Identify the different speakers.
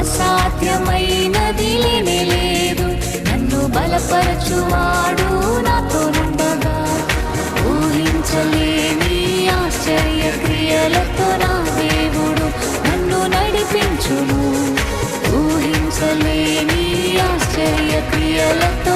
Speaker 1: అసాధ్యమైనది లేనే లేదు. నన్ను బలపరచువాడు నాతో నుండగా, ఊహించలేని ఆశ్చర్య క్రియలతో నా దేవుడు నన్ను నడిపించును. ఊహించలేని ఆశ్చర్య క్రియలతో